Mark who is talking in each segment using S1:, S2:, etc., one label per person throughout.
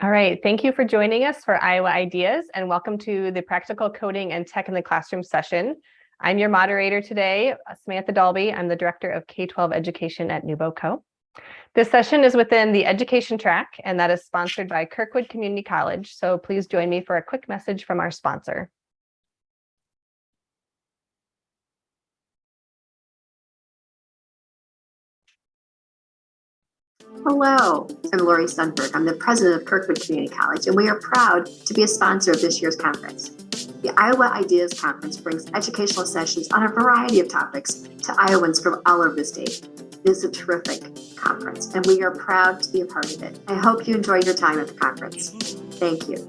S1: All right, thank you for joining us for Iowa Ideas, and welcome to the Practical Coding and Tech in the Classroom session. I'm your moderator today, Samantha Dalby. I'm the Director of K-12 Education at NewBoCo. This session is within the education track, and that is sponsored by Kirkwood Community College, so please join me for a quick message from our sponsor.
S2: Hello, I'm Lori Sundberg. I'm the president of Kirkwood Community College, and we are proud to be a sponsor of this year's conference. The Iowa Ideas Conference brings educational sessions on a variety of topics to Iowans from all over the state. It is a terrific conference, and we are proud to be a part of it. I hope you enjoy your time at the conference. Thank you.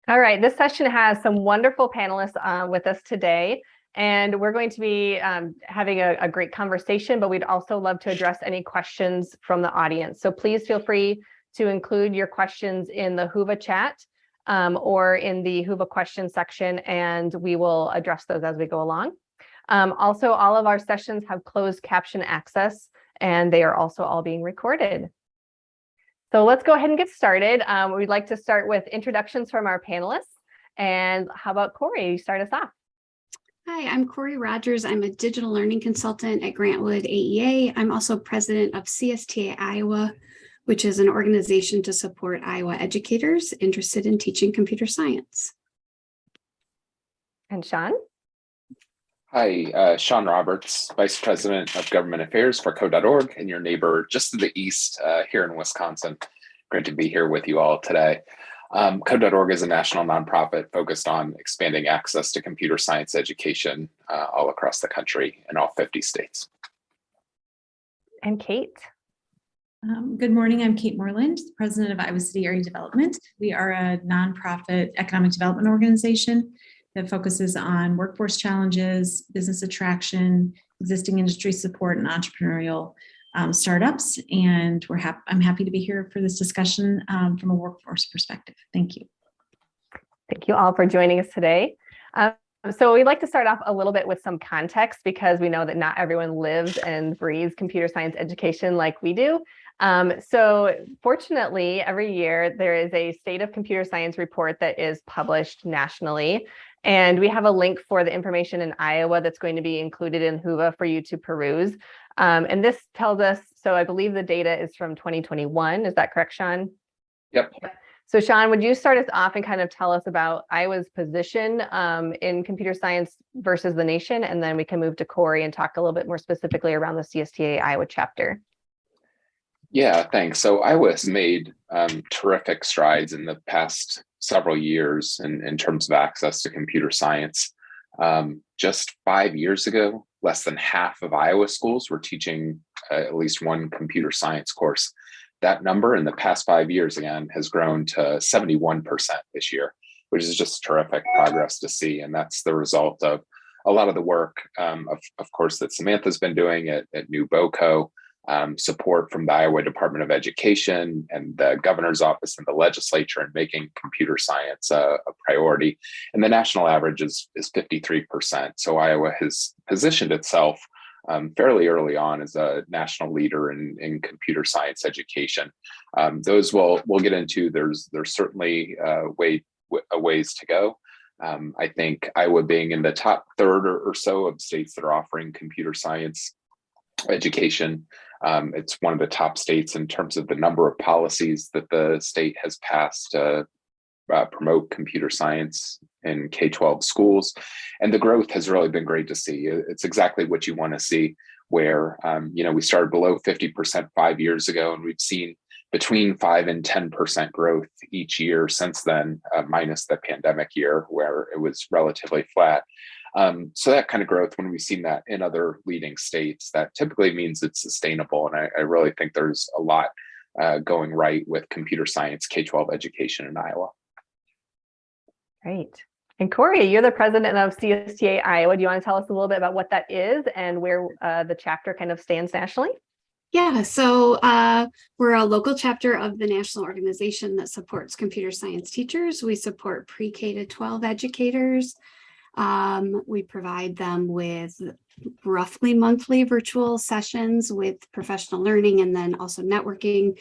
S1: All right, this session has some wonderful panelists with us today, and we're going to be having a great conversation, but we'd also love to address any questions from the audience. So please feel free to include your questions in the Whova chat or in the Whova question section, and we will address those as we go along. Also, all of our sessions have closed caption access, and they are also all being recorded. So let's go ahead and get started. We'd like to start with introductions from our panelists. And how about Corey? You start us off.
S3: Hi, I'm Corey Rogers. I'm a digital learning consultant at Grantwood AEA. I'm also president of CSTA Iowa, which is an organization to support Iowa educators interested in teaching computer science.
S1: And Sean?
S4: Hi, Sean Roberts, Vice President of Government Affairs for Code.org, and your neighbor just to the east here in Wisconsin. Great to be here with you all today. Code.org is a national nonprofit focused on expanding access to computer science education all across the country in all 50 states.
S1: And Kate?
S5: Good morning, I'm Kate Moreland, President of Iowa City Area Development. We are a nonprofit economic development organization that focuses on workforce challenges, business attraction, existing industry support, and entrepreneurial startups. And I'm happy to be here for this discussion from a workforce perspective. Thank you.
S1: Thank you all for joining us today. So we'd like to start off a little bit with some context because we know that not everyone lives and breathes computer science education like we do. So fortunately, every year there is a State of Computer Science report that is published nationally. And we have a link for the information in Iowa that's going to be included in Whova for you to peruse. And this tells us, so I believe the data is from 2021. Is that correct, Sean?
S4: Yep.
S1: So Sean, would you start us off and kind of tell us about Iowa's position in computer science versus the nation? And then we can move to Corey and talk a little bit more specifically around the CSTA Iowa chapter.
S4: Yeah, thanks. So Iowa has made terrific strides in the past several years in terms of access to computer science. Just 5 years ago, less than half of Iowa schools were teaching at least one computer science course. That number in the past 5 years, again, has grown to 71% this year, which is just terrific progress to see. And that's the result of a lot of the work, of course, that Samantha's been doing at NewBoCo, support from the Iowa Department of Education and the governor's office and the legislature in making computer science a priority. And the national average is 53%. So Iowa has positioned itself fairly early on as a national leader in computer science education. Those we'll get into. There's certainly a ways to go. I think Iowa being in the top third or so of states that are offering computer science education. It's one of the top states in terms of the number of policies that the state has passed to promote computer science in K-12 schools. And the growth has really been great to see. It's exactly what you want to see, where we started below 50% 5 years ago, and we've seen between 5 and 10% growth each year since then, minus the pandemic year where it was relatively flat. So that kind of growth, when we've seen that in other leading states, that typically means it's sustainable. And I really think there's a lot going right with computer science K-12 education in Iowa.
S1: Great. And Corey, you're the president of CSTA Iowa. Do you want to tell us a little bit about what that is and where the chapter kind of stands nationally?
S3: Yeah, so we're a local chapter of the national organization that supports computer science teachers. We support pre-K to 12 educators. We provide them with roughly monthly virtual sessions with professional learning and then also networking.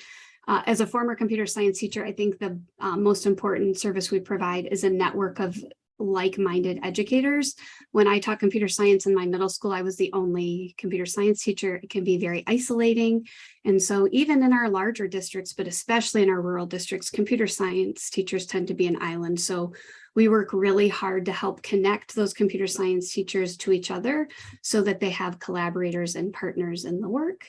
S3: As a former computer science teacher, I think the most important service we provide is a network of like-minded educators. When I taught computer science in my middle school, I was the only computer science teacher. It can be very isolating. And so even in our larger districts, but especially in our rural districts, computer science teachers tend to be an island. So we work really hard to help connect those computer science teachers to each other so that they have collaborators and partners in the work.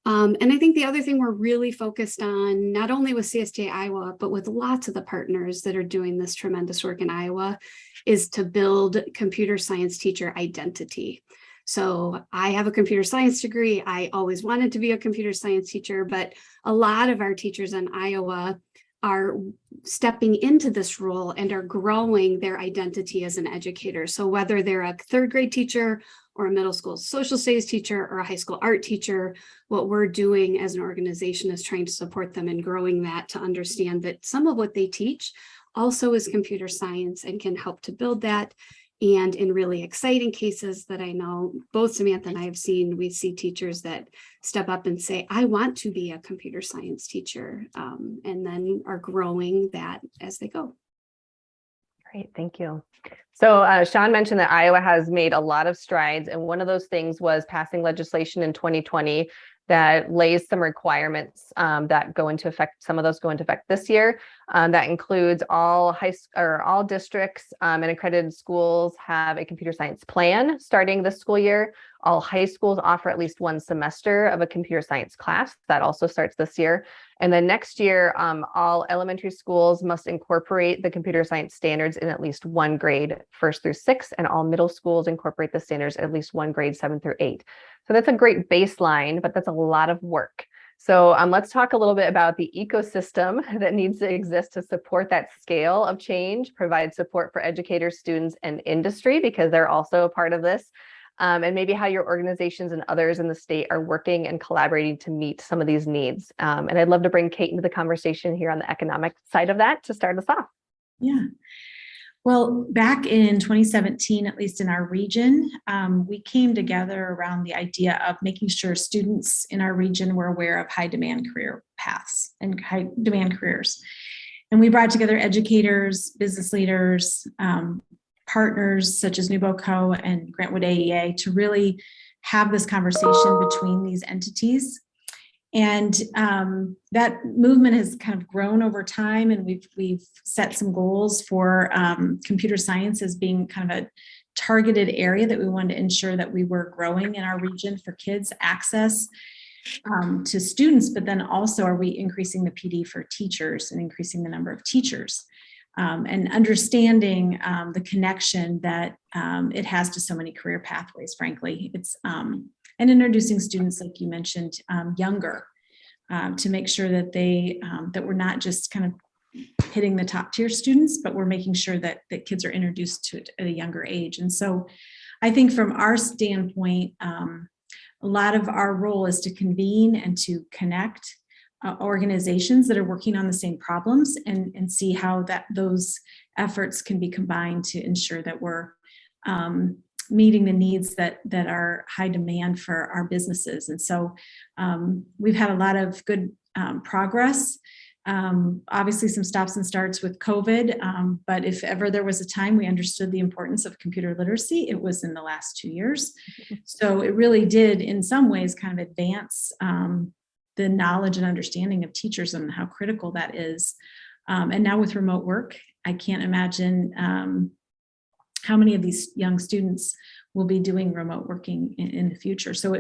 S3: And I think the other thing we're really focused on, not only with CSTA Iowa, but with lots of the partners that are doing this tremendous work in Iowa, is to build computer science teacher identity. So I have a computer science degree. I always wanted to be a computer science teacher, but a lot of our teachers in Iowa are stepping into this role and are growing their identity as an educator. So whether they're a third grade teacher or a middle school social studies teacher or a high school art teacher, what we're doing as an organization is trying to support them in growing that, to understand that some of what they teach also is computer science and can help to build that. And in really exciting cases that I know both Samantha and I have seen, we see teachers that step up and say, I want to be a computer science teacher, and then are growing that as they go.
S1: Great, thank you. So Sean mentioned that Iowa has made a lot of strides, and one of those things was passing legislation in 2020 that lays some requirements that go into effect. Some of those go into effect this year. That includes all all districts and accredited schools have a computer science plan starting this school year. All high schools offer at least one semester of a computer science class. That also starts this year. And then next year, all elementary schools must incorporate the computer science standards in at least one grade, 1st through 6th, and all middle schools incorporate the standards in at least one grade, 7 through 8. So that's a great baseline, but that's a lot of work. So let's talk a little bit about the ecosystem that needs to exist to support that scale of change, provide support for educators, students, and industry, because they're also a part of this. And maybe how your organizations and others in the state are working and collaborating to meet some of these needs. And I'd love to bring Kate into the conversation here on the economic side of that to start us off.
S5: Yeah. Well, back in 2017, at least in our region, we came together around the idea of making sure students in our region were aware of high demand career paths and high demand careers. And we brought together educators, business leaders, partners such as NewBoCo and Grantwood AEA to really have this conversation between these entities. And that movement has kind of grown over time, and we've set some goals for computer science as being kind of a targeted area that we wanted to ensure that we were growing in our region for kids access to students, but then also are we increasing the PD for teachers and increasing the number of teachers and understanding the connection that it has to so many career pathways, frankly. It's and introducing students, like you mentioned, younger, to make sure that they that we're not just kind of hitting the top tier students, but we're making sure that kids are introduced to it at a younger age. And so I think from our standpoint, a lot of our role is to convene and to connect organizations that are working on the same problems and see how those efforts can be combined to ensure that we're meeting the needs that are high demand for our businesses. And so we've had a lot of good progress. Obviously some stops and starts with COVID, but if ever there was a time we understood the importance of computer literacy, it was in the last 2 years. So it really did in some ways kind of advance the knowledge and understanding of teachers and how critical that is. And now with remote work, I can't imagine how many of these young students will be doing remote working in the future. So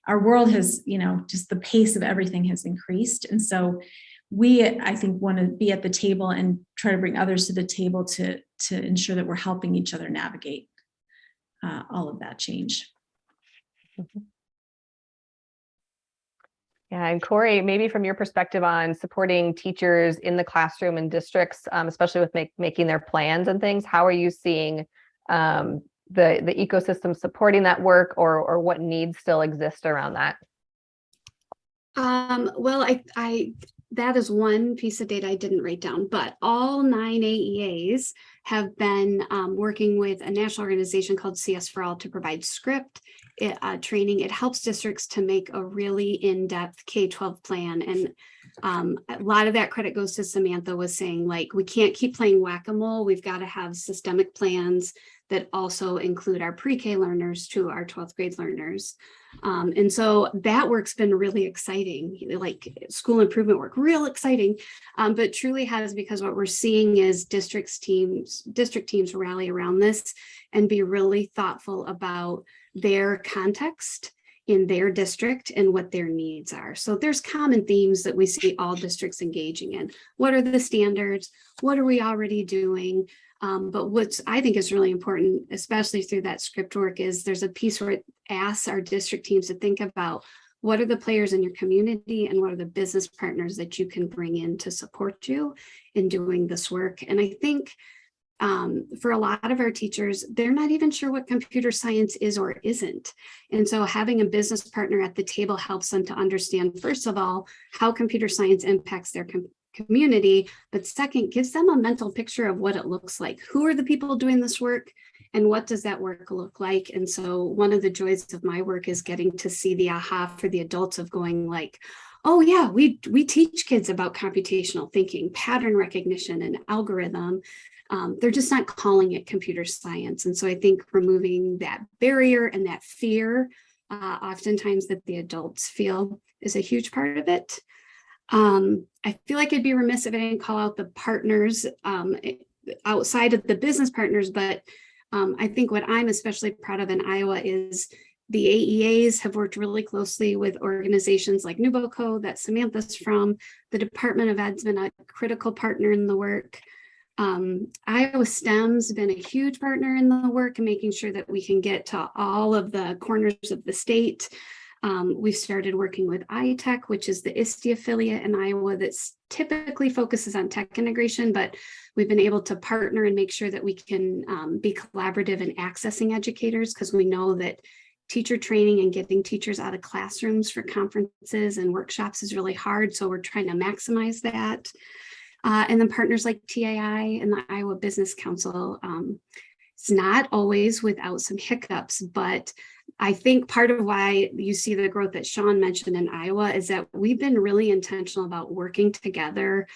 S5: our world has, just the pace of everything has increased. And so we, I think, want to be at the table and try to bring others to the table to ensure that we're helping each other navigate all of that change.
S1: Yeah, and Corey, maybe from your perspective on supporting teachers in the classroom and districts, especially with making their plans and things, how are you seeing the ecosystem supporting that work, or what needs still exist around that?
S3: Well, I that is one piece of data I didn't write down, but all 9 AEAs have been working with a national organization called CS for All to provide script training. It helps districts to make a really in-depth K-12 plan. And a lot of that credit goes to Samantha was saying, like, we can't keep playing whack-a-mole. We've got to have systemic plans that also include our pre-K learners to our 12th grade learners. And so that work's been really exciting, like school improvement work, real exciting, but truly has, because what we're seeing is district teams rally around this and be really thoughtful about their context in their district and what their needs are. So there's common themes that we see all districts engaging in. What are the standards? What are we already doing? But what's I think is really important, especially through that script work, is there's a piece where it asks our district teams to think about what are the players in your community and what are the business partners that you can bring in to support you in doing this work. And I think for a lot of our teachers, they're not even sure what computer science is or isn't. And so having a business partner at the table helps them to understand, first of all, how computer science impacts their community, but second, gives them a mental picture of what it looks like. Who are the people doing this work and what does that work look like? And so one of the joys of my work is getting to see the aha for the adults of going like, oh yeah, we teach kids about computational thinking, pattern recognition, and algorithm. They're just not calling it computer science. And so I think removing that barrier and that fear, oftentimes that the adults feel, is a huge part of it. I feel like I'd be remiss if I didn't call out the partners outside of the business partners, but I think what I'm especially proud of in Iowa is the AEAs have worked really closely with organizations like NuboCo that Samantha's from. The Department of Ed's been a critical partner in the work. Iowa STEM's been a huge partner in the work and making sure that we can get to all of the corners of the state. We've started working with iTech, which is the ISTE affiliate in Iowa that typically focuses on tech integration, but we've been able to partner and make sure that we can be collaborative in accessing educators, because we know that teacher training and getting teachers out of classrooms for conferences and workshops is really hard. So we're trying to maximize that. And then partners like TAI and the Iowa Business Council. It's not always without some hiccups, but I think part of why you see the growth that Sean mentioned in Iowa is that we've been really intentional about working together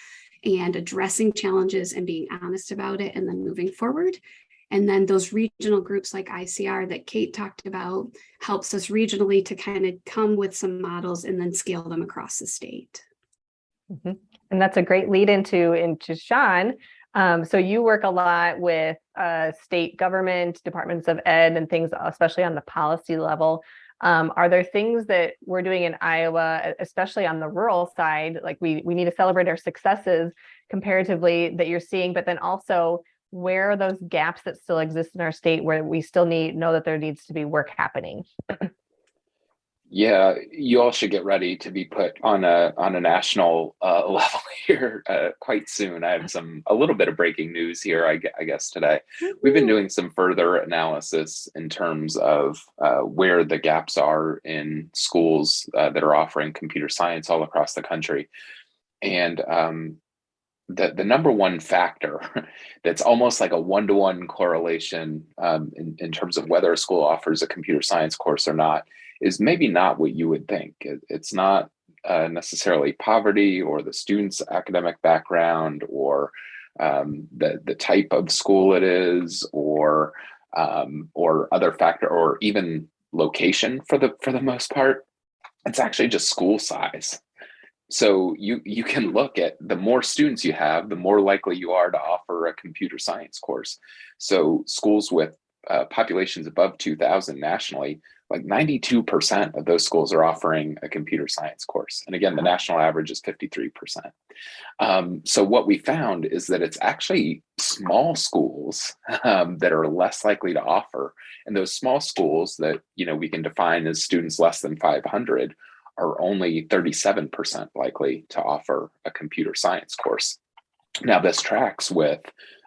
S3: and addressing challenges and being honest about it and then moving forward. And then those regional groups like ICR that Kate talked about helps us regionally to kind of come with some models and then scale them across the state.
S1: Mm-hmm. And that's a great lead into Sean. So you work a lot with state government, departments of ed and things, especially on the policy level. Are there things that we're doing in Iowa, especially on the rural side, like we need to celebrate our successes comparatively that you're seeing, but then also where are those gaps that still exist in our state where we still know that there needs to be work happening?
S4: Yeah, you all should get ready to be put on a national level here quite soon. I have a little bit of breaking news here, I guess today. We've been doing some further analysis in terms of where the gaps are in schools that are offering computer science all across the country. And the number one factor that's almost like a one-to-one correlation in terms of whether a school offers a computer science course or not is maybe not what you would think. It's not necessarily poverty or the student's academic background or the type of school it is or other factor or even location for the most part. It's actually just school size. So you can look at the more students you have, the more likely you are to offer a computer science course. So schools with populations above 2,000 nationally, like 92% of those schools are offering a computer science course. And again, the national average is 53%. So what we found is that it's actually small schools that are less likely to offer. And those small schools that we can define as students less than 500 are only 37% likely to offer a computer science course. Now, this tracks with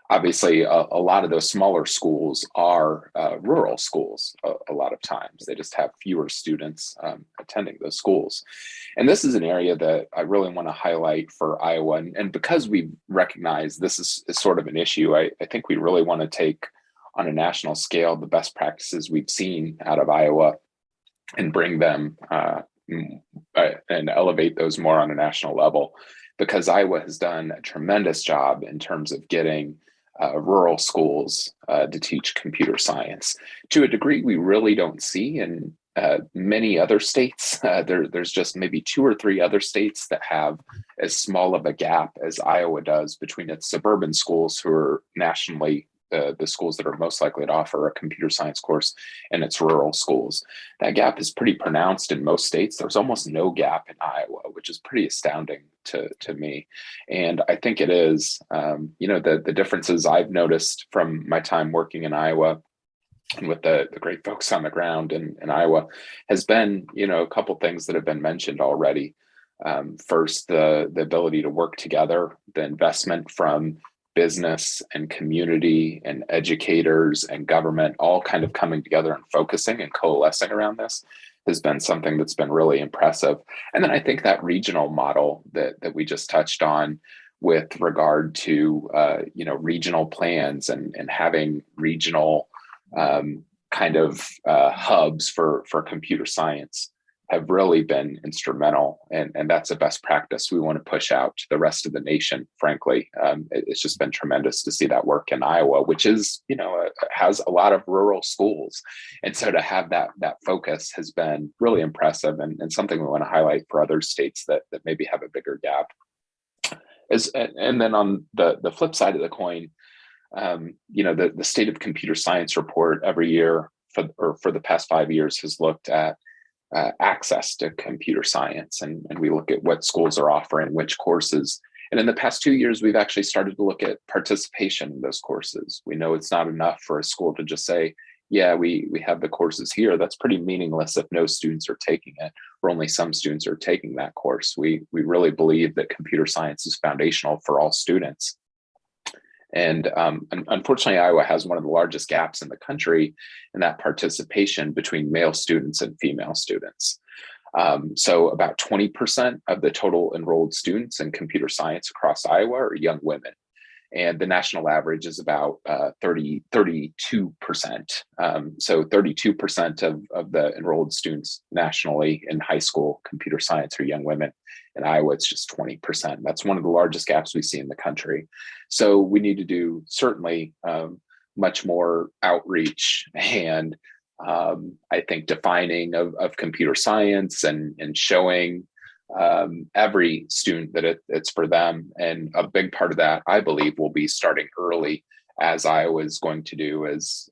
S4: Obviously, a lot of those smaller schools are rural schools a lot of times. They just have fewer students attending those schools. And this is an area that I really want to highlight for Iowa. And because we recognize this is sort of an issue, I think we really want to take on a national scale the best practices we've seen out of Iowa and bring them and elevate those more on a national level, because Iowa has done a tremendous job in terms of getting rural schools to teach computer science to a degree we really don't see in many other states. There's just maybe 2 or 3 other states that have as small of a gap as Iowa does between its suburban schools, who are nationally the schools that are most likely to offer a computer science course, and its rural schools. That gap is pretty pronounced in most states. There's almost no gap in Iowa, which is pretty astounding to me. And I think it is, the differences I've noticed from my time working in Iowa and with the great folks on the ground in Iowa has been, a couple things that have been mentioned already. First, the ability to work together, the investment from business and community and educators and government all kind of coming together and focusing and coalescing around this has been something that's been really impressive. And then I think that regional model that we just touched on with regard to regional plans and having regional hubs for computer science have really been instrumental, and that's a best practice we want to push out to the rest of the nation. Frankly, it's just been tremendous to see that work in Iowa, which is has a lot of rural schools, and so to have that focus has been really impressive, and something we want to highlight for other states that maybe have a bigger gap. And then on the flip side of the coin, the State of Computer Science report every year for the past 5 years has looked at access to computer science, and we look at what schools are offering which courses. And in the past 2 years, we've actually started to look at participation in those courses. We know it's not enough for a school to just say, yeah, we have the courses here. That's pretty meaningless if no students are taking it, or only some students are taking that course. We really believe that computer science is foundational for all students. And unfortunately, Iowa has one of the largest gaps in the country in that participation between male students and female students. So about 20% of the total enrolled students in computer science across Iowa are young women. And the national average is about 32%. So 32% of the enrolled students nationally in high school computer science are young women. In Iowa, it's just 20%. That's one of the largest gaps we see in the country. So we need to do certainly much more outreach and I think defining of computer science and showing every student that it's for them. And a big part of that, I believe, will be starting early, as Iowa is going to do, as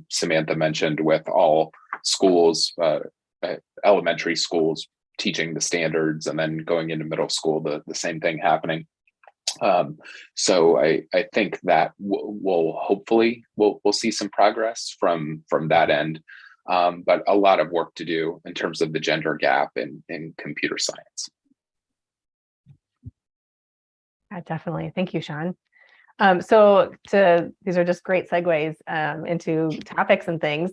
S4: Samantha mentioned, with all schools, elementary schools teaching the standards, and then going into middle school, the same thing happening. So I think that we'll hopefully we'll see some progress from that end. But a lot of work to do in terms of the gender gap in computer science.
S1: Definitely. Thank you, Sean. So these are just great segues into topics and things.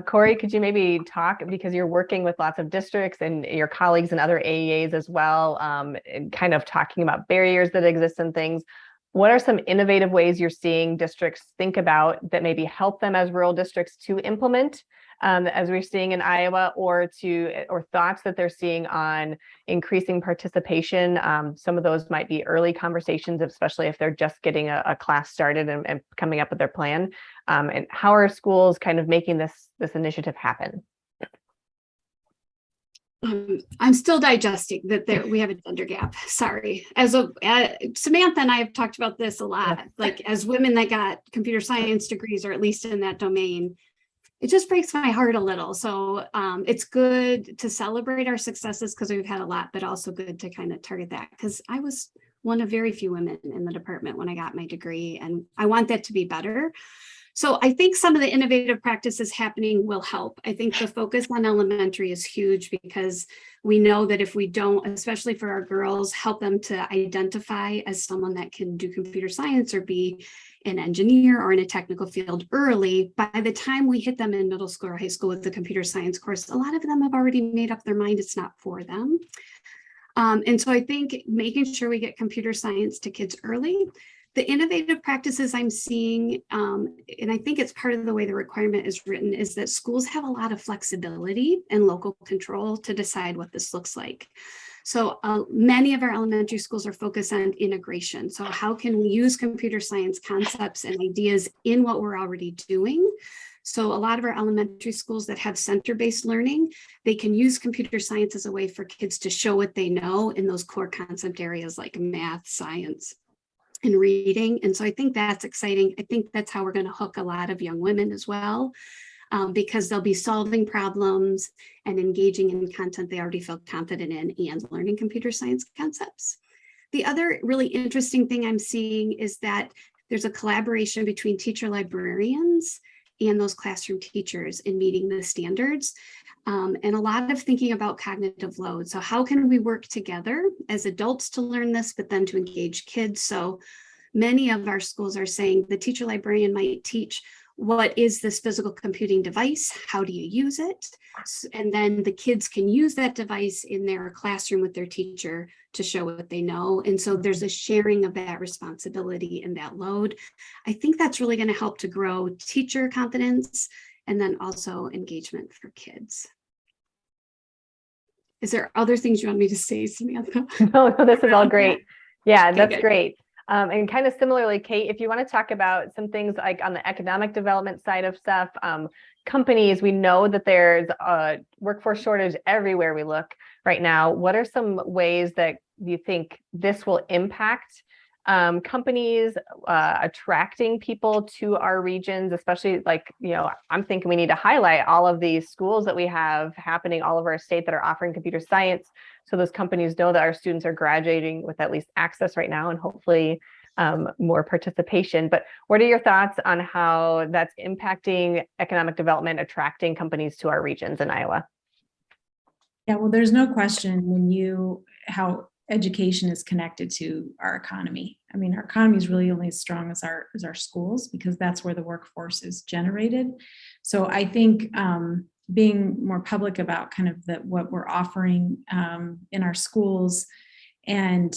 S1: Corey, could you maybe talk, because you're working with lots of districts and your colleagues and other AEAs as well, and kind of talking about barriers that exist and things. What are some innovative ways you're seeing districts think about that maybe help them as rural districts to implement, as we're seeing in Iowa, or thoughts that they're seeing on increasing participation? Some of those might be early conversations, especially if they're just getting a class started and coming up with their plan. And how are schools kind of making this initiative happen?
S3: I'm still digesting that we have a gender gap. Sorry. Samantha and I have talked about this a lot, like as women that got computer science degrees, or at least in that domain, it just breaks my heart a little. So it's good to celebrate our successes because we've had a lot, but also good to kind of target that, because I was one of very few women in the department when I got my degree, and I want that to be better. So I think some of the innovative practices happening will help. I think the focus on elementary is huge, because we know that if we don't, especially for our girls, help them to identify as someone that can do computer science or be an engineer or in a technical field early, by the time we hit them in middle school or high school with the computer science course, a lot of them have already made up their mind it's not for them. And so I think making sure we get computer science to kids early. The innovative practices I'm seeing, and I think it's part of the way the requirement is written, is that schools have a lot of flexibility and local control to decide what this looks like. So many of our elementary schools are focused on integration. So how can we use computer science concepts and ideas in what we're already doing? So a lot of our elementary schools that have center-based learning, they can use computer science as a way for kids to show what they know in those core concept areas like math, science, and reading. And so I think that's exciting. I think that's how we're going to hook a lot of young women as well, because they'll be solving problems and engaging in content they already feel confident in and learning computer science concepts. The other really interesting thing I'm seeing is that there's a collaboration between teacher librarians and those classroom teachers in meeting the standards, and a lot of thinking about cognitive load. So how can we work together as adults to learn this, but then to engage kids? So many of our schools are saying the teacher librarian might teach, what is this physical computing device? How do you use it? And then the kids can use that device in their classroom with their teacher to show what they know. And so there's a sharing of that responsibility and that load. I think that's really going to help to grow teacher confidence and then also engagement for kids. Is there other things you want me to say, Samantha?
S1: No, this is all great. Yeah,
S3: Okay,
S1: that's
S3: good.
S1: great. And kind of similarly, Kate, if you want to talk about some things like on the economic development side of stuff, companies, we know that there's a workforce shortage everywhere we look right now. What are some ways that you think this will impact companies attracting people to our regions, especially like, I'm thinking we need to highlight all of these schools that we have happening all over our state that are offering computer science. So those companies know that our students are graduating with at least access right now and hopefully more participation. But what are your thoughts on how that's impacting economic development, attracting companies to our regions in Iowa?
S5: Yeah, well, there's no question how education is connected to our economy. I mean, our economy is really only as strong as our schools, because that's where the workforce is generated. So I think being more public about kind of what we're offering in our schools and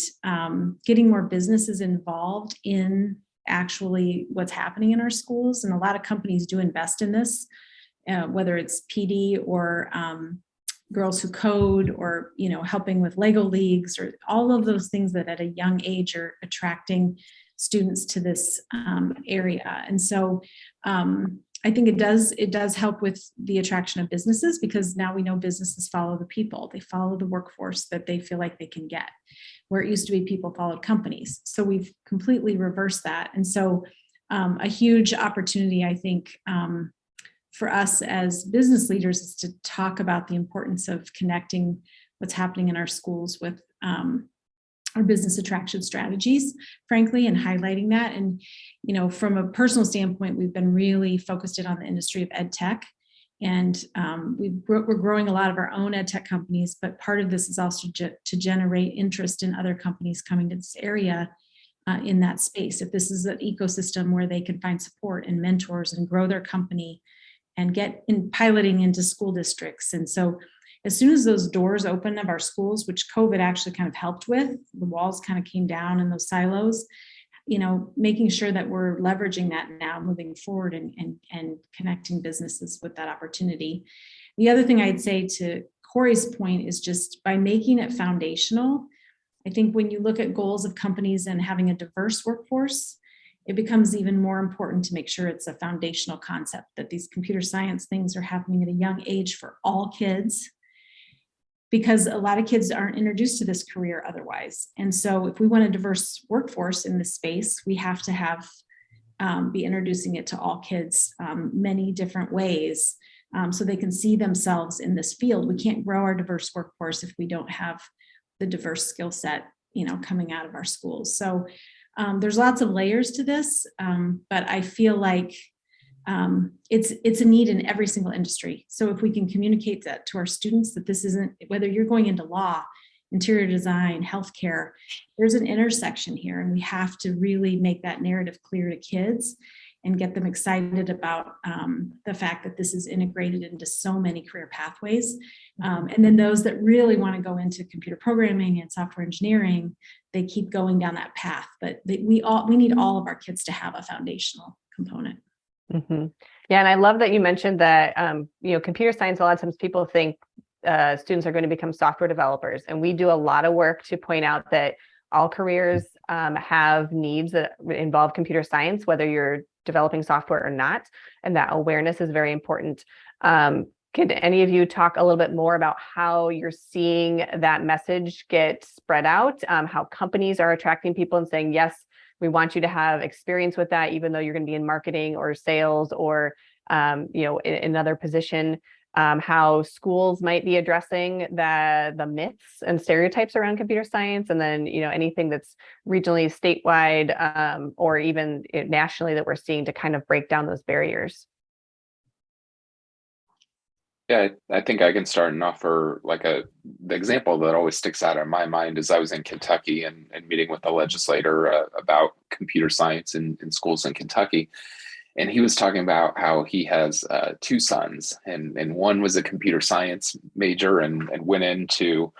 S5: getting more businesses involved in actually what's happening in our schools. And a lot of companies do invest in this, whether it's PD or Girls Who Code, or helping with Lego leagues, or all of those things that at a young age are attracting students to this area. And so I think it does help with the attraction of businesses, because now we know businesses follow the people. They follow the workforce that they feel like they can get, where it used to be people followed companies. So we've completely reversed that. And so a huge opportunity, I think, for us as business leaders is to talk about the importance of connecting what's happening in our schools with our business attraction strategies, frankly, and highlighting that. And, from a personal standpoint, we've been really focused in on the industry of ed tech. And we're growing a lot of our own ed tech companies, but part of this is also to generate interest in other companies coming to this area in that space. If this is an ecosystem where they can find support and mentors and grow their company and get in piloting into school districts. And so as soon as those doors open of our schools, which COVID actually kind of helped with, the walls kind of came down in those silos, making sure that we're leveraging that now moving forward and connecting businesses with that opportunity. The other thing I'd say, to Corey's point, is just by making it foundational. I think when you look at goals of companies and having a diverse workforce, it becomes even more important to make sure it's a foundational concept, that these computer science things are happening at a young age for all kids, because a lot of kids aren't introduced to this career otherwise. And so if we want a diverse workforce in this space, we have to be introducing it to all kids many different ways, so they can see themselves in this field. We can't grow our diverse workforce if we don't have the diverse skill set, coming out of our schools. So there's lots of layers to this, but I feel like it's a need in every single industry. So if we can communicate that to our students, that this isn't, whether you're going into law, interior design, healthcare. There's an intersection here, and we have to really make that narrative clear to kids and get them excited about the fact that this is integrated into so many career pathways. And then those that really want to go into computer programming and software engineering, they keep going down that path. But we need all of our kids to have a foundational component.
S1: Mm-hmm. Yeah, and I love that you mentioned that, computer science, a lot of times people think students are going to become software developers. And we do a lot of work to point out that all careers have needs that involve computer science, whether you're developing software or not. And that awareness is very important. Could any of you talk a little bit more about how you're seeing that message get spread out, how companies are attracting people and saying, yes, we want you to have experience with that, even though you're going to be in marketing or sales or, in another position, how schools might be addressing the myths and stereotypes around computer science, and then, anything that's regionally, statewide, or even nationally that we're seeing to kind of break down those barriers.
S4: Yeah, I think I can start and offer the example that always sticks out in my mind is I was in Kentucky and meeting with a legislator about computer science in schools in Kentucky. And he was talking about how he has two sons, and one was a computer science major and went into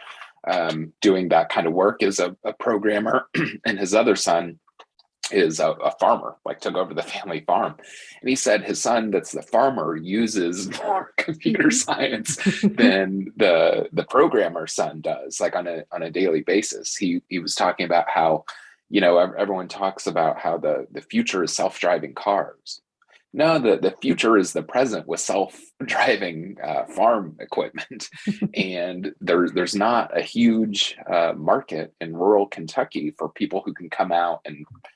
S4: doing that kind of work as a programmer. And his other son is a farmer, took over the family farm. And he said his son that's the farmer uses more computer science than the programmer son does, on a daily basis. He was talking about how, everyone talks about how the future is self-driving cars. No, the future is the present with self-driving farm equipment. And there's not a huge market in rural Kentucky for people who can come out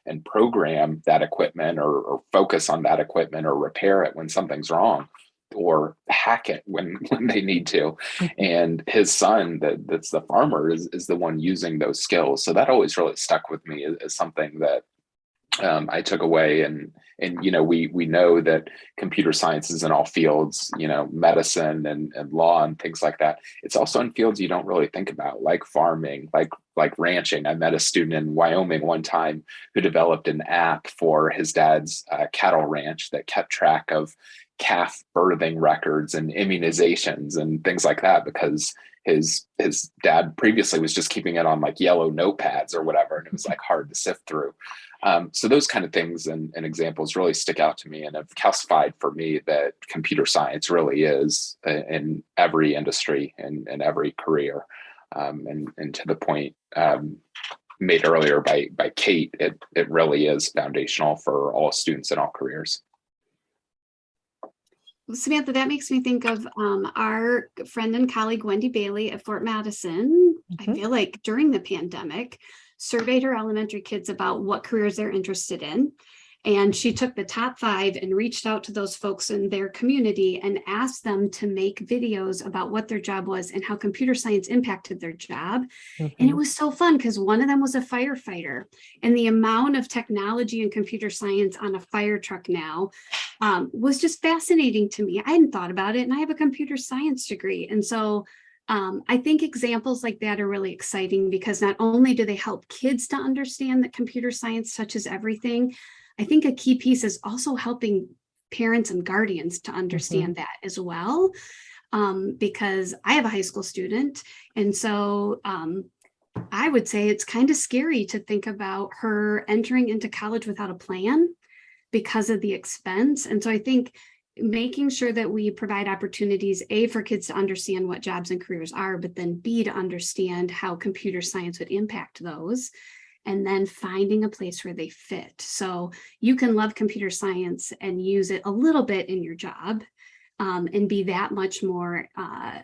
S4: and program that equipment or focus on that equipment or repair it when something's wrong or hack it when they need to. And his son that's the farmer is the one using those skills. So that always really stuck with me as something that I took away. And we know that computer science is in all fields, medicine and law and things like that. It's also in fields you don't really think about, like farming, like ranching. I met a student in Wyoming one time who developed an app for his dad's cattle ranch that kept track of calf birthing records and immunizations and things like that, because his dad previously was just keeping it on yellow notepads or whatever, and it was hard to sift through. So those kind of things and examples really stick out to me and have calcified for me that computer science really is in every industry and in every career. And to the point made earlier by Kate, it really is foundational for all students in all careers.
S3: Samantha, that makes me think of our friend and colleague, Wendy Bailey at Fort Madison. I feel like during the pandemic, surveyed her elementary kids about what careers they're interested in. And she took the top 5 and reached out to those folks in their community and asked them to make videos about what their job was and how computer science impacted their job. And it was so fun because one of them was a firefighter, and the amount of technology and computer science on a fire truck now was just fascinating to me. I hadn't thought about it, and I have a computer science degree. And so I think examples like that are really exciting because not only do they help kids to understand that computer science touches everything, I think a key piece is also helping parents and guardians to understand that as well. Because I have a high school student. And so I would say it's kind of scary to think about her entering into college without a plan because of the expense. And so I think making sure that we provide opportunities, A, for kids to understand what jobs and careers are, but then B, to understand how computer science would impact those, and then finding a place where they fit. So you can love computer science and use it a little bit in your job and be that much more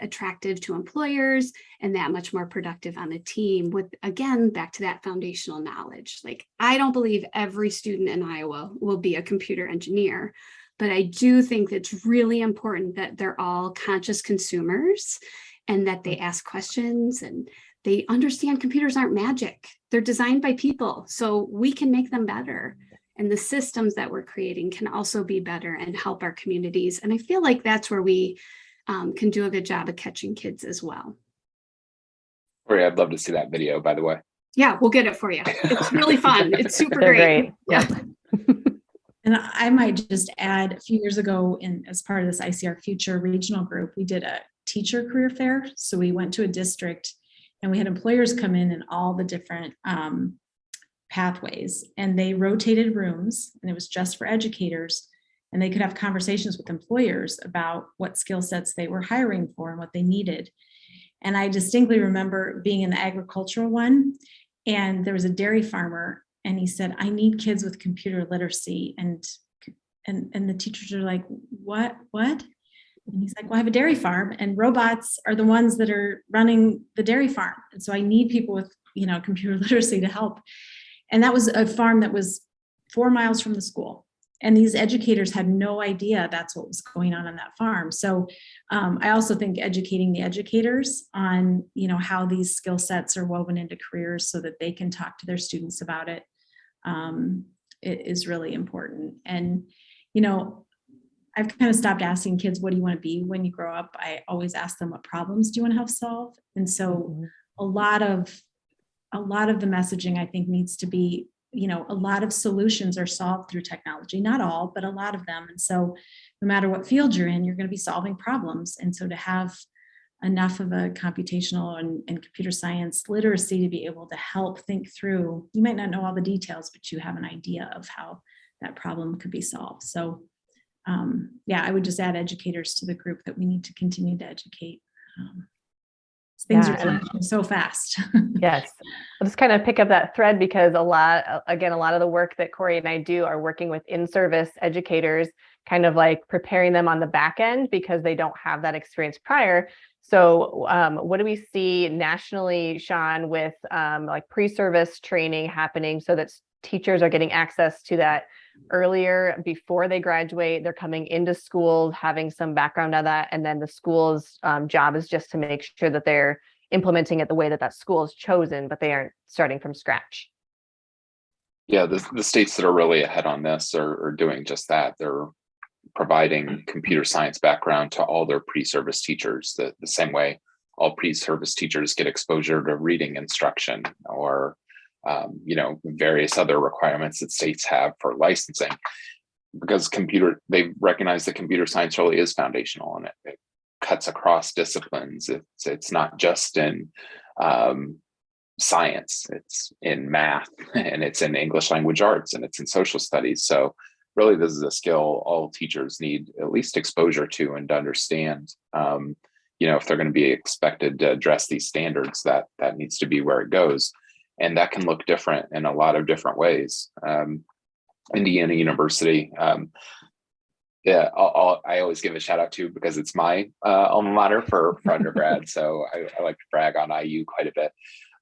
S3: attractive to employers and that much more productive on the team with, again, back to that foundational knowledge. I don't believe every student in Iowa will be a computer engineer, but I do think it's really important that they're all conscious consumers and that they ask questions and they understand computers aren't magic. They're designed by people, so we can make them better. And the systems that we're creating can also be better and help our communities. And I feel like that's where we can do a good job of catching kids as well.
S4: Corey, I'd love to see that video, by the way.
S3: Yeah, we'll get it for you. It's really fun. It's super
S1: They're
S3: great.
S1: great.
S5: And I might just add, a few years ago, as part of this ICR Future regional group, we did a teacher career fair. So we went to a district and we had employers come in all the different pathways, and they rotated rooms, and it was just for educators, and they could have conversations with employers about what skill sets they were hiring for and what they needed. And I distinctly remember being in the agricultural one, and there was a dairy farmer, and he said, I need kids with computer literacy. And the teachers are like, what? And he's like, well, I have a dairy farm, and robots are the ones that are running the dairy farm. And so I need people with, computer literacy to help. And that was a farm that was 4 miles from the school. And these educators had no idea that's what was going on that farm. So I also think educating the educators on, how these skill sets are woven into careers so that they can talk to their students about it, it is really important. And, I've kind of stopped asking kids, what do you want to be when you grow up? I always ask them, what problems do you want to help solve? And so a lot of the messaging, I think, needs to be, a lot of solutions are solved through technology, not all, but a lot of them. And so no matter what field you're in, you're going to be solving problems. And so to have enough of a computational and computer science literacy to be able to help think through, you might not know all the details, but you have an idea of how that problem could be solved. So I would just add educators to the group that we need to continue to educate. Things are changing so fast.
S1: Yes. I'll just kind of pick up that thread, because a lot of the work that Corey and I do are working with in-service educators, kind of like preparing them on the back end because they don't have that experience prior. So what do we see nationally, Sean, with like pre-service training happening so that teachers are getting access to that earlier before they graduate? They're coming into school, having some background on that. And then the school's job is just to make sure that they're implementing it the way that school is chosen, but they aren't starting from scratch.
S4: Yeah, the states that are really ahead on this are doing just that. They're providing computer science background to all their pre-service teachers, the same way all pre-service teachers get exposure to reading instruction or various other requirements that states have for licensing, because they recognize that computer science really is foundational, and it cuts across disciplines. It's not just in science, it's in math, and it's in English language arts, and it's in social studies. So really, this is a skill all teachers need at least exposure to and to understand. If they're going to be expected to address these standards, that needs to be where it goes. And that can look different in a lot of different ways. Indiana University, I always give a shout out to, because it's my alma mater for undergrad. So I like to brag on IU quite a bit.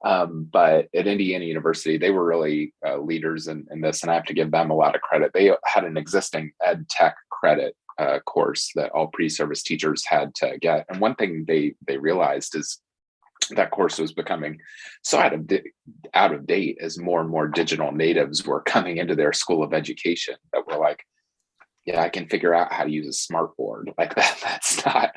S4: But at Indiana University, they were really leaders in this, and I have to give them a lot of credit. They had an existing ed tech credit course that all pre-service teachers had to get. And one thing they realized is that course was becoming so out of date as more and more digital natives were coming into their school of education, that were like, yeah, I can figure out how to use a smartboard. Like that's not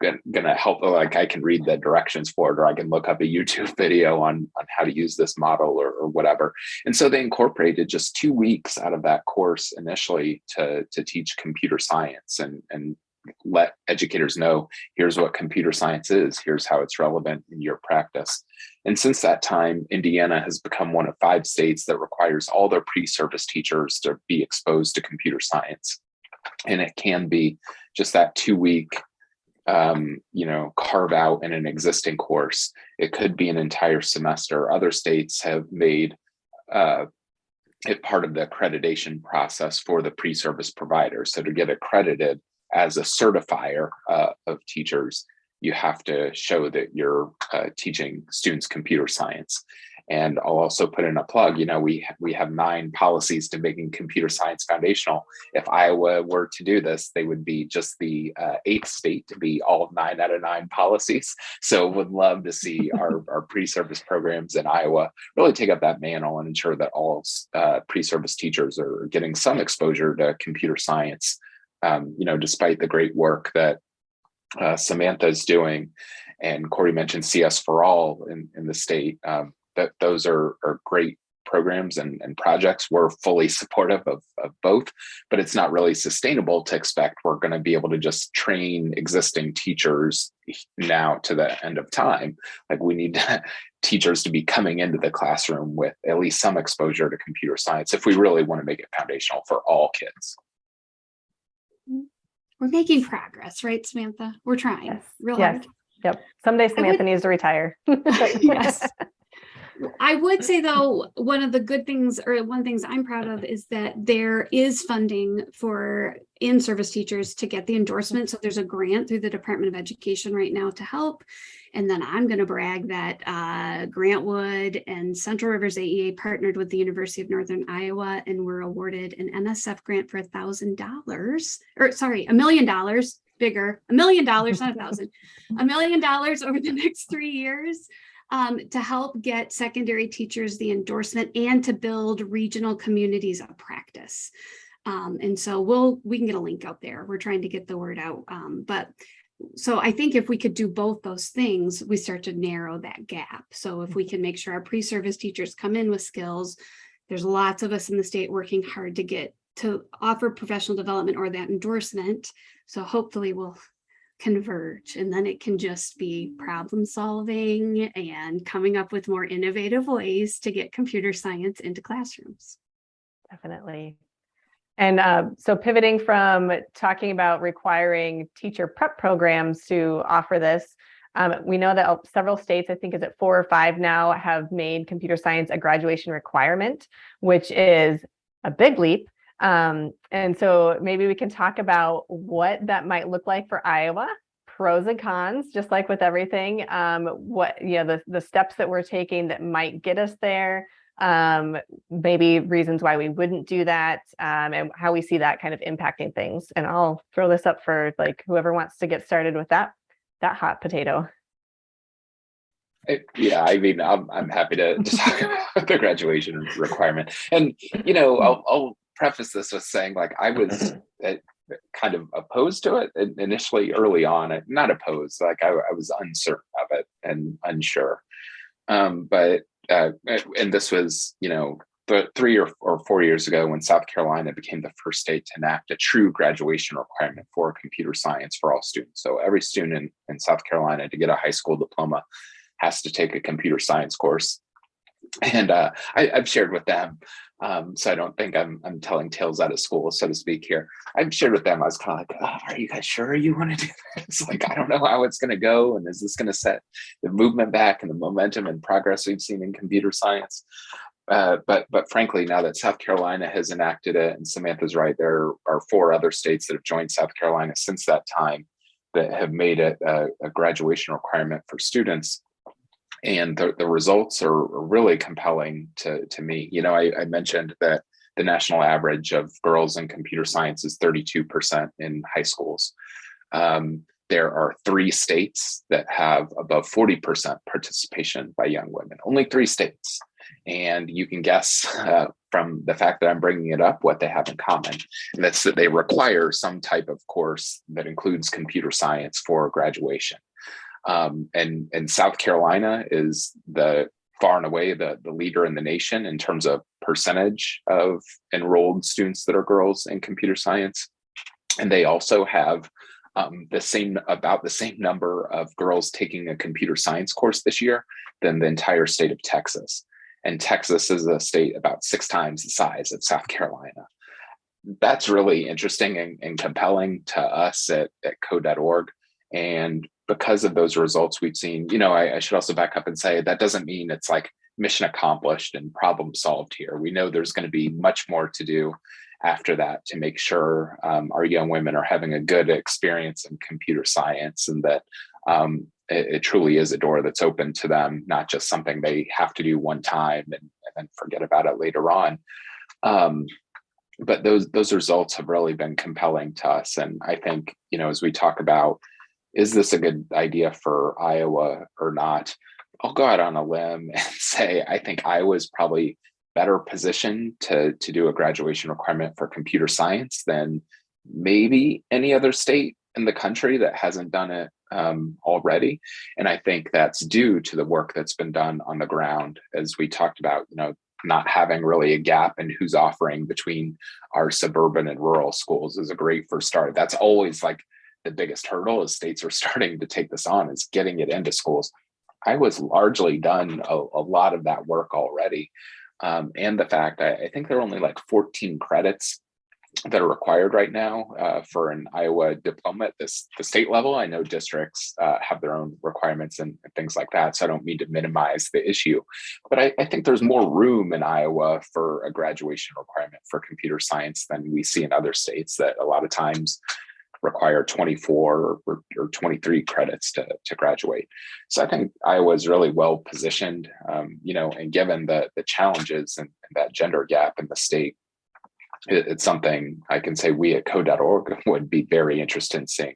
S4: gonna help. Like, I can read the directions for it, or I can look up a YouTube video on how to use this model or whatever. And so they incorporated just 2 weeks out of that course initially to teach computer science and let educators know, here's what computer science is, here's how it's relevant in your practice. And since that time, Indiana has become one of 5 states that requires all their pre-service teachers to be exposed to computer science. And it can be just that 2-week, carve out in an existing course. It could be an entire semester. Other states have made it part of the accreditation process for the pre-service provider. So to get accredited as a certifier of teachers, you have to show that you're teaching students computer science. And I'll also put in a plug, we have 9 policies to making computer science foundational. If Iowa were to do this, they would be just the 8th state to be all 9 out of 9 policies. So would love to see our pre-service programs in Iowa really take up that mantle and ensure that all pre-service teachers are getting some exposure to computer science, despite the great work that Samantha is doing. and Corey mentioned CS for All in the state. That those are great programs and projects. We're fully supportive of both, but it's not really sustainable to expect we're going to be able to just train existing teachers now to the end of time. Like, we need teachers to be coming into the classroom with at least some exposure to computer science if we really want to make it foundational for all kids.
S3: We're making progress, right, Samantha? We're trying real hard.
S1: Yep. Someday Samantha needs to retire.
S3: Yes. I would say, though, one of the good things, or one of the things I'm proud of, is that there is funding for in-service teachers to get the endorsement. So there's a grant through the Department of Education right now to help. And then I'm going to brag that Grantwood and Central Rivers AEA partnered with the University of Northern Iowa and were awarded an NSF grant for $1,000, or sorry, $1 million, bigger, $1 million, not 1,000, $1 million over the next 3 years. To help get secondary teachers the endorsement and to build regional communities of practice. And so we can get a link out there. We're trying to get the word out. But so I think if we could do both those things, we start to narrow that gap. So if we can make sure our pre-service teachers come in with skills, there's lots of us in the state working hard to offer professional development or that endorsement. So hopefully we'll converge, and then it can just be problem solving and coming up with more innovative ways to get computer science into classrooms.
S1: Definitely. And so pivoting from talking about requiring teacher prep programs to offer this, we know that several states, I think is it 4 or 5 now, have made computer science a graduation requirement, which is a big leap. And so maybe we can talk about what that might look like for Iowa, pros and cons, just like with everything, the steps that we're taking that might get us there, maybe reasons why we wouldn't do that, and how we see that kind of impacting things. And I'll throw this up for like whoever wants to get started with that hot potato.
S4: Yeah, I mean, I'm happy to talk about the graduation requirement. And, I'll preface this with saying, like, I was kind of opposed to it initially early on. Not opposed, like I was uncertain of it and unsure. And this was, 3 or 4 years ago when South Carolina became the first state to enact a true graduation requirement for computer science for all students. So every student in South Carolina to get a high school diploma has to take a computer science course. And I've shared with them, so I don't think I'm telling tales out of school, so to speak here. I've shared with them, I was kind of like, are you guys sure you want to do this? Like, I don't know how it's going to go. And is this going to set the movement back and the momentum and progress we've seen in computer science? But frankly, now that South Carolina has enacted it, and Samantha's right, there are 4 other states that have joined South Carolina since that time that have made it a graduation requirement for students. And the results are really compelling to me. I mentioned that the national average of girls in computer science is 32% in high schools. There are 3 states that have above 40% participation by young women, only 3 states. And you can guess from the fact that I'm bringing it up what they have in common. And that's that they require some type of course that includes computer science for graduation. And South Carolina is far and away the leader in the nation in terms of percentage of enrolled students that are girls in computer science. And they also have about the same number of girls taking a computer science course this year than the entire state of Texas. And Texas is a state about 6 times the size of South Carolina. That's really interesting and compelling to us at code.org. And because of those results we've seen, I should also back up and say that doesn't mean it's like mission accomplished and problem solved here. We know there's going to be much more to do after that to make sure our young women are having a good experience in computer science, and that it truly is a door that's open to them, not just something they have to do one time and then forget about it later on. But those results have really been compelling to us. And I think, as we talk about, is this a good idea for Iowa or not? I'll go out on a limb and say I think Iowa is probably better positioned to do a graduation requirement for computer science than maybe any other state in the country that hasn't done it already. And I think that's due to the work that's been done on the ground, as we talked about, not having really a gap in who's offering between our suburban and rural schools is a great first start. That's always like the biggest hurdle as states are starting to take this on, is getting it into schools. Iowa's largely done a lot of that work already. And the fact I think there are only like 14 credits that are required right now for an Iowa diploma at the state level. I know districts have their own requirements and things like that, so I don't mean to minimize the issue, but I think there's more room in Iowa for a graduation requirement for computer science than we see in other states that a lot of times require 24 or 23 credits to graduate. So I think Iowa is really well positioned, and given the challenges and that gender gap in the state, it's something I can say we at code.org would be very interested in seeing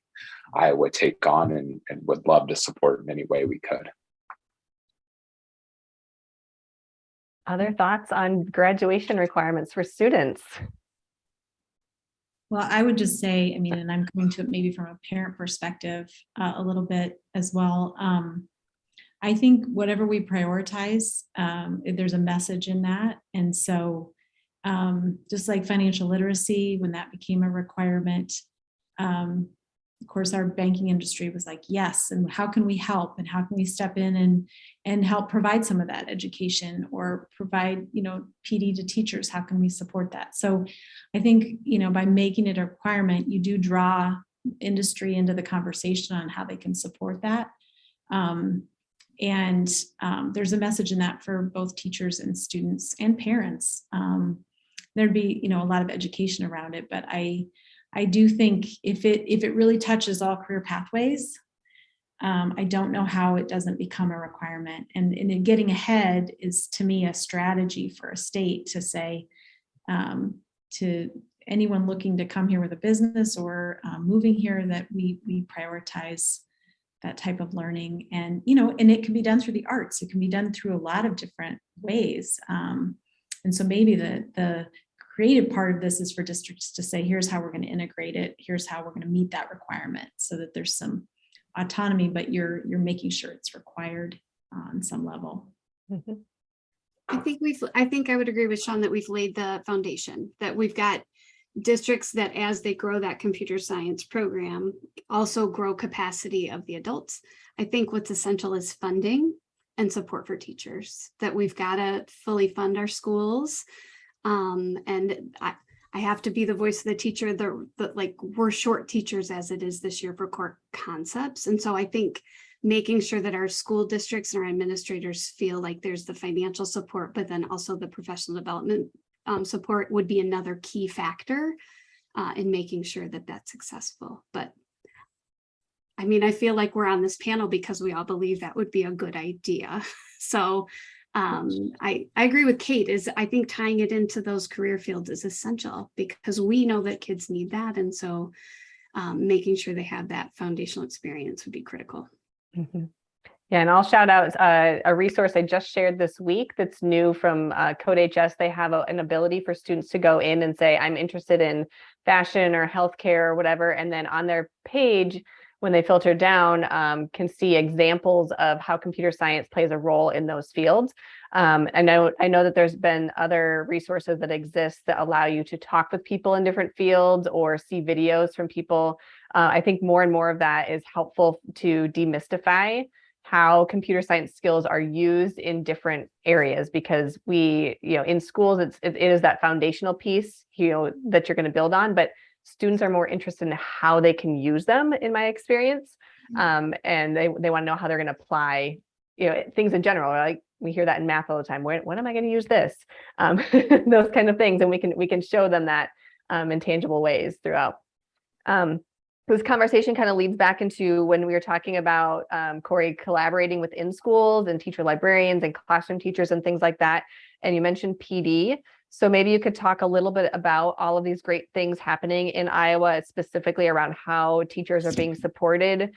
S4: Iowa take on, and would love to support in any way we could.
S1: Other thoughts on graduation requirements for students?
S5: Well, I would just say, and I'm coming to it maybe from a parent perspective a little bit as well. I think whatever we prioritize, there's a message in that. And so just like financial literacy, when that became a requirement, of course, our banking industry was like, yes, and how can we help, and how can we step in and help provide some of that education, or provide, PD to teachers? How can we support that? So I think, by making it a requirement, you do draw industry into the conversation on how they can support that. There's a message in that for both teachers and students and parents. There'd be, a lot of education around it, but I do think if it really touches all career pathways, I don't know how it doesn't become a requirement. And getting ahead is, to me, a strategy for a state to say to anyone looking to come here with a business or moving here, that we prioritize that type of learning. And it can be done through the arts. It can be done through a lot of different ways. And so maybe the creative part of this is for districts to say, here's how we're going to integrate it. Here's how we're going to meet that requirement, so that there's some autonomy, but you're making sure it's required on some level.
S1: Mm-hmm.
S3: I think I would agree with Sean that we've laid the foundation, that we've got districts that, as they grow that computer science program, also grow capacity of the adults. I think what's essential is funding and support for teachers, that we've got to fully fund our schools. And I have to be the voice of the teacher, like, we're short teachers as it is this year for core concepts. And so I think making sure that our school districts and our administrators feel like there's the financial support, but then also the professional development support would be another key factor in making sure that that's successful. But I feel like we're on this panel because we all believe that would be a good idea. So I agree with Kate. I think tying it into those career fields is essential, because we know that kids need that. And so making sure they have that foundational experience would be critical.
S1: Mm-hmm. Yeah, and I'll shout out a resource I just shared this week that's new from CodeHS. They have an ability for students to go in and say, I'm interested in fashion or healthcare or whatever. And then on their page, when they filter down, can see examples of how computer science plays a role in those fields. I know that there's been other resources that exist that allow you to talk with people in different fields or see videos from people. I think more and more of that is helpful to demystify how computer science skills are used in different areas, because in schools, it is that foundational piece, that you're going to build on, but students are more interested in how they can use them, in my experience. And they want to know how they're going to apply, things in general. Like, we hear that in math all the time. When am I going to use this? Those kind of things. And we can show them that in tangible ways throughout. This conversation kind of leads back into when we were talking about, Corey, collaborating within schools and teacher librarians and classroom teachers and things like that. And you mentioned PD. So maybe you could talk a little bit about all of these great things happening in Iowa, specifically around how teachers are being supported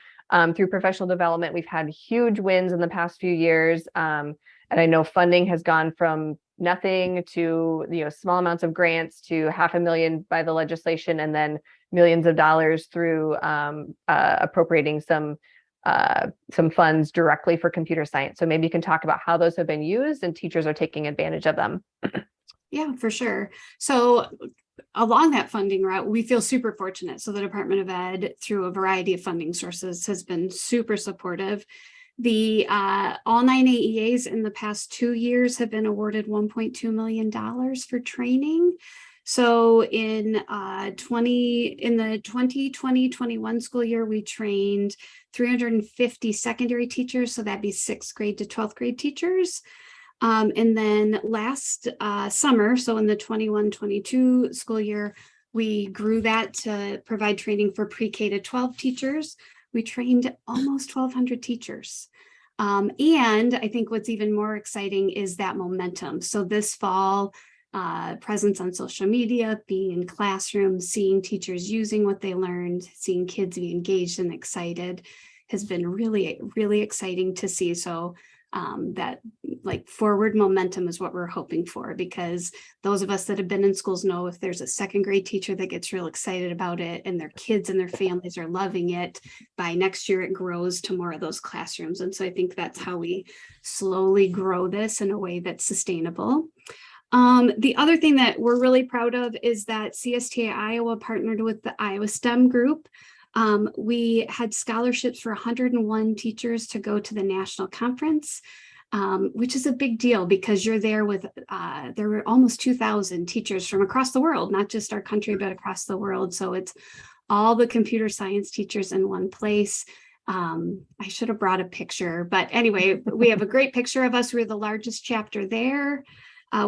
S1: through professional development. We've had huge wins in the past few years. And I know funding has gone from nothing to small amounts of grants to $500,000 by the legislation, and then millions of dollars through appropriating some some funds directly for computer science. So maybe you can talk about how those have been used and teachers are taking advantage of them.
S3: Yeah, for sure. So along that funding route, we feel super fortunate. So the Department of Ed, through a variety of funding sources, has been super supportive. The all 9 AEAs in the past 2 years have been awarded $1.2 million for training. So in the 2020-21 school year, we trained 350 secondary teachers. So that'd be 6th grade to 12th grade teachers. And then last summer, so in the 21-22 school year, we grew that to provide training for pre-K to 12 teachers. We trained almost 1,200 teachers. And I think what's even more exciting is that momentum. So this fall, presence on social media, being in classrooms, seeing teachers using what they learned, seeing kids be engaged and excited has been really, really exciting to see. So that like forward momentum is what we're hoping for, because those of us that have been in schools know if there's a 2nd grade teacher that gets real excited about it and their kids and their families are loving it, by next year it grows to more of those classrooms. And so I think that's how we slowly grow this in a way that's sustainable. The other thing that we're really proud of is that CSTA Iowa partnered with the Iowa STEM group. We had scholarships for 101 teachers to go to the national conference, which is a big deal because you're there with, there were almost 2,000 teachers from across the world, not just our country, but across the world. So it's all the computer science teachers in one place. I should have brought a picture, but anyway, we have a great picture of us. We're the largest chapter there.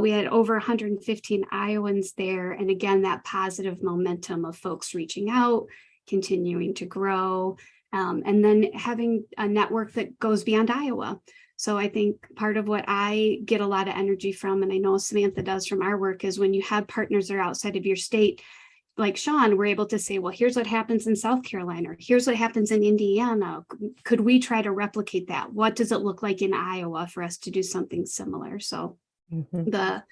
S3: We had over 115 Iowans there. And again, that positive momentum of folks reaching out, continuing to grow, and then having a network that goes beyond Iowa. So I think part of what I get a lot of energy from, and I know Samantha does from our work, is when you have partners that are outside of your state, like Sean, we're able to say, well, here's what happens in South Carolina, or here's what happens in Indiana. Could we try to replicate that? What does it look like in Iowa for us to do something similar? So the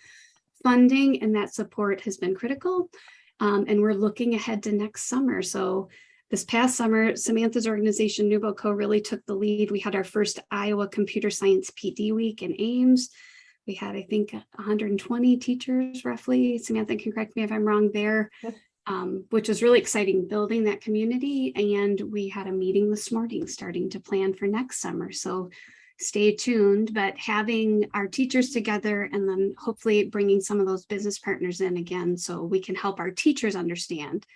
S3: funding and that support has been critical. And we're looking ahead to next summer. So this past summer, Samantha's organization, NuboCo, really took the lead. We had our first Iowa Computer Science PD Week in Ames. We had, I think, 120 teachers roughly. Samantha can correct me if I'm wrong there, which was really exciting, building that community. And we had a meeting this morning starting to plan for next summer. So stay tuned, but having our teachers together and then hopefully bringing some of those business partners in again, so we can help our teachers understand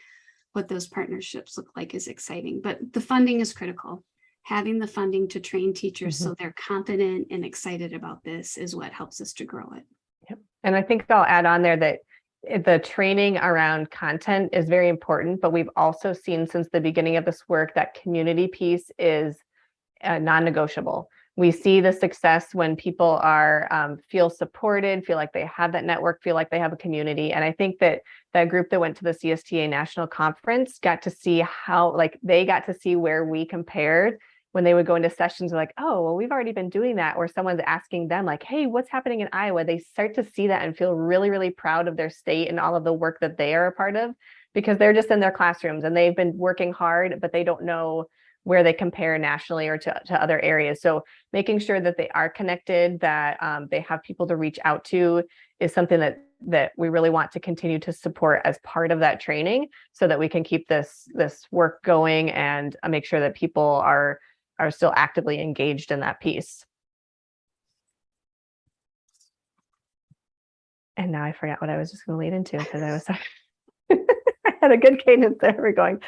S3: what those partnerships look like is exciting. But the funding is critical. Having the funding to train teachers so they're confident and excited about this is what helps us to grow it.
S1: Yep. And I think I'll add on there that the training around content is very important, but we've also seen since the beginning of this work that community piece is non-negotiable. We see the success when people are feel supported, feel like they have that network, feel like they have a community. And I think that that group that went to the CSTA National Conference got to see how, like, they got to see where we compared when they would go into sessions like, oh, well, we've already been doing that. Or someone's asking them like, hey, what's happening in Iowa? They start to see that and feel really, really proud of their state and all of the work that they are a part of, because they're just in their classrooms and they've been working hard, but they don't know where they compare nationally or to other areas. So making sure that they are connected, that they have people to reach out to is something that we really want to continue to support as part of that training so that we can keep this work going and make sure that people are still actively engaged in that piece. And now I forgot what I was just going to lead into because I was I had a good cadence there. We're going.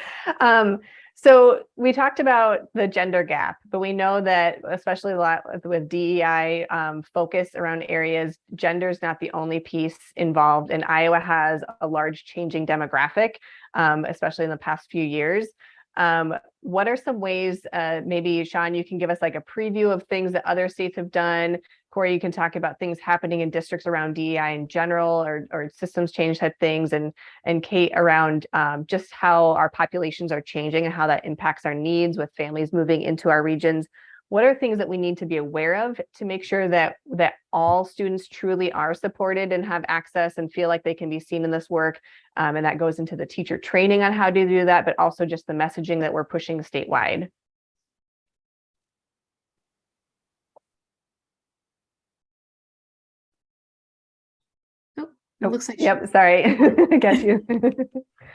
S1: So we talked about the gender gap, but we know that especially a lot with DEI focus around areas, gender is not the only piece involved. And Iowa has a large changing demographic, especially in the past few years. What are some ways, maybe Sean, you can give us like a preview of things that other states have done. Corey, you can talk about things happening in districts around DEI in general, or systems change type things, and Kate around just how our populations are changing and how that impacts our needs with families moving into our regions. What are things that we need to be aware of to make sure that all students truly are supported and have access and feel like they can be seen in this work? And that goes into the teacher training on how to do that, but also just the messaging that we're pushing statewide.
S3: It looks like
S1: Yep, sorry. I got you.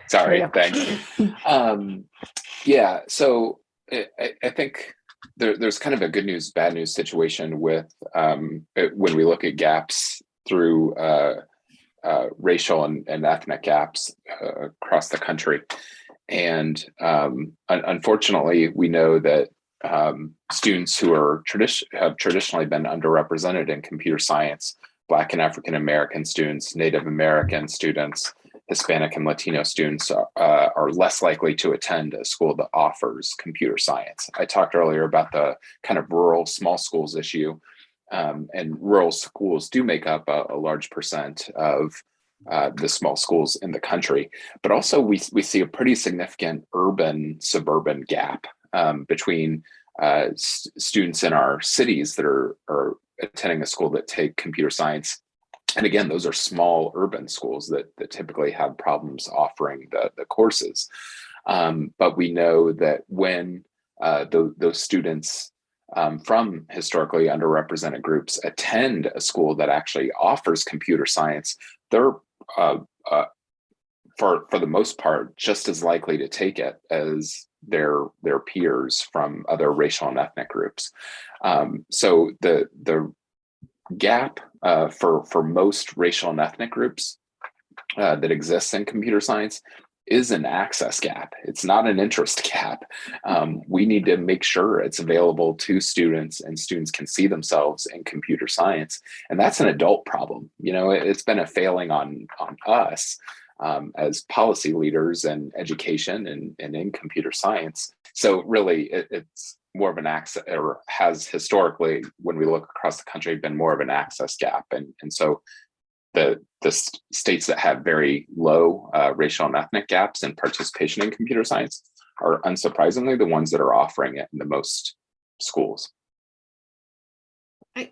S4: Sorry,
S1: There you
S4: thanks. Yeah, so I think there's kind of a good news, bad news situation with when we look at gaps through racial and ethnic gaps across the country. And unfortunately, we know that students who are have traditionally been underrepresented in computer science, Black and African American students, Native American students, Hispanic and Latino students are less likely to attend a school that offers computer science. I talked earlier about the kind of rural small schools issue, and rural schools do make up a large percent of the small schools in the country. But also we see a pretty significant urban suburban gap between students in our cities that are attending a school that take computer science. And again, those are small urban schools that typically have problems offering the courses. But we know that when those students from historically underrepresented groups attend a school that actually offers computer science, they're for the most part just as likely to take it as their peers from other racial and ethnic groups. So the gap for most racial and ethnic groups that exists in computer science is an access gap. It's not an interest gap. We need to make sure it's available to students and students can see themselves in computer science. And that's an adult problem. You know, it's been a failing on us as policy leaders and education and in computer science. So really it's more of an access, or has historically, when we look across the country, been more of an access gap. And so the states that have very low racial and ethnic gaps in participation in computer science are unsurprisingly the ones that are offering it in the most schools.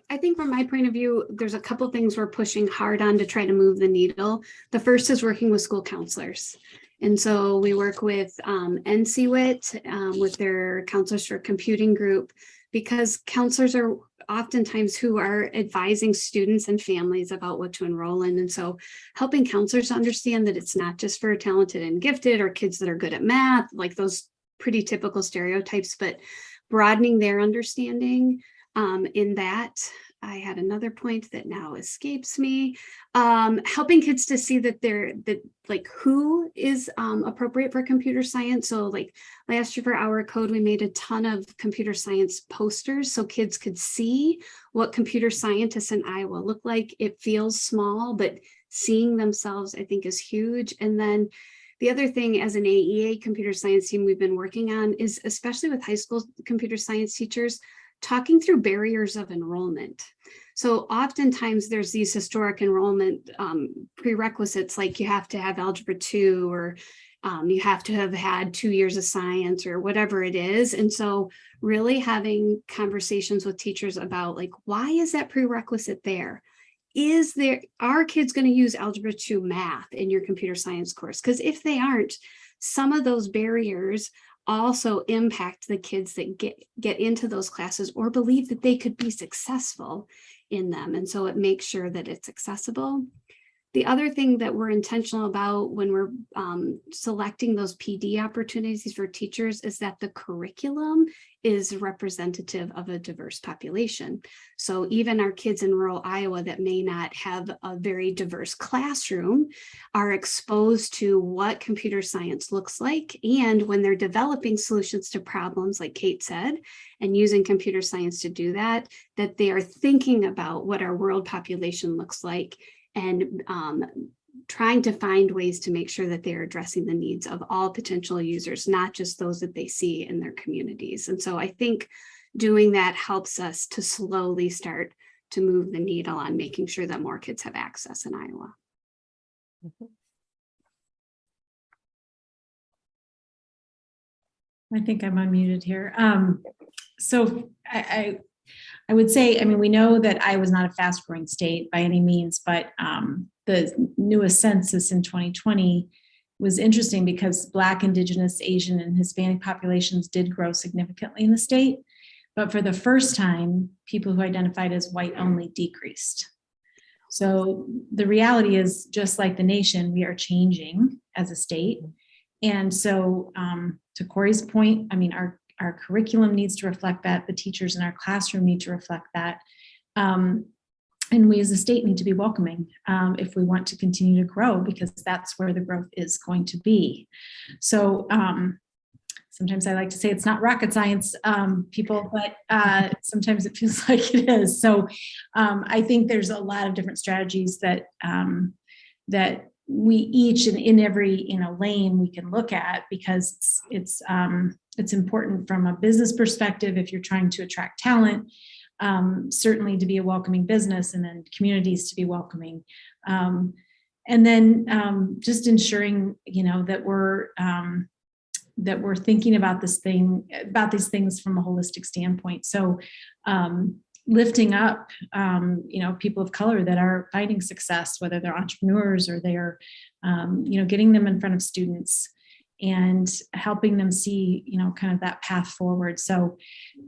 S3: I think from my point of view, there's a couple things we're pushing hard on to try to move the needle. The first is working with school counselors. And so we work with NCWIT, with their counselors for computing group, because counselors are oftentimes who are advising students and families about what to enroll in. And so helping counselors understand that it's not just for talented and gifted or kids that are good at math, like those pretty typical stereotypes, but broadening their understanding in that. I had another point that now escapes me. Helping kids to see that like who is appropriate for computer science. So like last year for Our Code, we made a ton of computer science posters so kids could see what computer scientists in Iowa look like. It feels small, but seeing themselves, I think, is huge. And then the other thing as an AEA computer science team we've been working on is, especially with high school computer science teachers, talking through barriers of enrollment. So oftentimes there's these historic enrollment prerequisites, like you have to have Algebra 2 or you have to have had 2 years of science or whatever it is. And so really having conversations with teachers about like, why is that prerequisite there? Are kids going to use Algebra 2 math in your computer science course? Because if they aren't, some of those barriers also impact the kids that get into those classes or believe that they could be successful in them. And so it makes sure that it's accessible. The other thing that we're intentional about when we're selecting those PD opportunities for teachers is that the curriculum is representative of a diverse population. So even our kids in rural Iowa that may not have a very diverse classroom are exposed to what computer science looks like. And when they're developing solutions to problems, like Kate said, and using computer science to do that, that they are thinking about what our world population looks like and trying to find ways to make sure that they're addressing the needs of all potential users, not just those that they see in their communities. And so I think doing that helps us to slowly start to move the needle on making sure that more kids have access in Iowa.
S5: I think I'm unmuted here. So I would say, I mean, we know that Iowa is not a fast growing state by any means, but the newest census in 2020 was interesting because Black, Indigenous, Asian, and Hispanic populations did grow significantly in the state. But for the first time, people who identified as white only decreased. So the reality is, just like the nation, we are changing as a state. And so to Corey's point, I mean, our curriculum needs to reflect that. The teachers in our classroom need to reflect that. And we as a state need to be welcoming if we want to continue to grow, because that's where the growth is going to be. So sometimes I like to say it's not rocket science, people, but sometimes it feels like it is. So I think there's a lot of different strategies that that we each and in every lane we can look at, because it's important from a business perspective if you're trying to attract talent, certainly to be a welcoming business, and then communities to be welcoming, and then just ensuring that we're thinking about these things from a holistic standpoint. So lifting up people of color that are finding success, whether they're entrepreneurs or they're getting them in front of students and helping them see kind of that path forward. So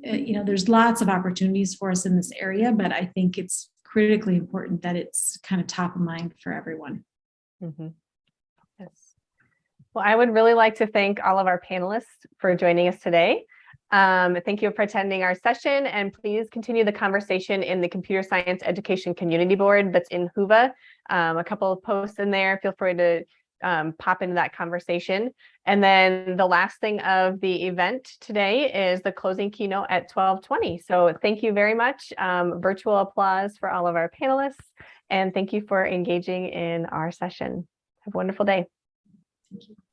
S5: there's lots of opportunities for us in this area, but I think it's critically important that it's kind of top of mind for everyone.
S1: Mm-hmm. Yes. Well, I would really like to thank all of our panelists for joining us today. Thank you for attending our session, and please continue the conversation in the Computer Science Education Community Board that's in Hoover. A couple of posts in there. Feel free to pop into that conversation. And then the last thing of the event today is the closing keynote at 12:20. So thank you very much. Virtual applause for all of our panelists, and thank you for engaging in our session. Have a wonderful day.
S5: Thank you.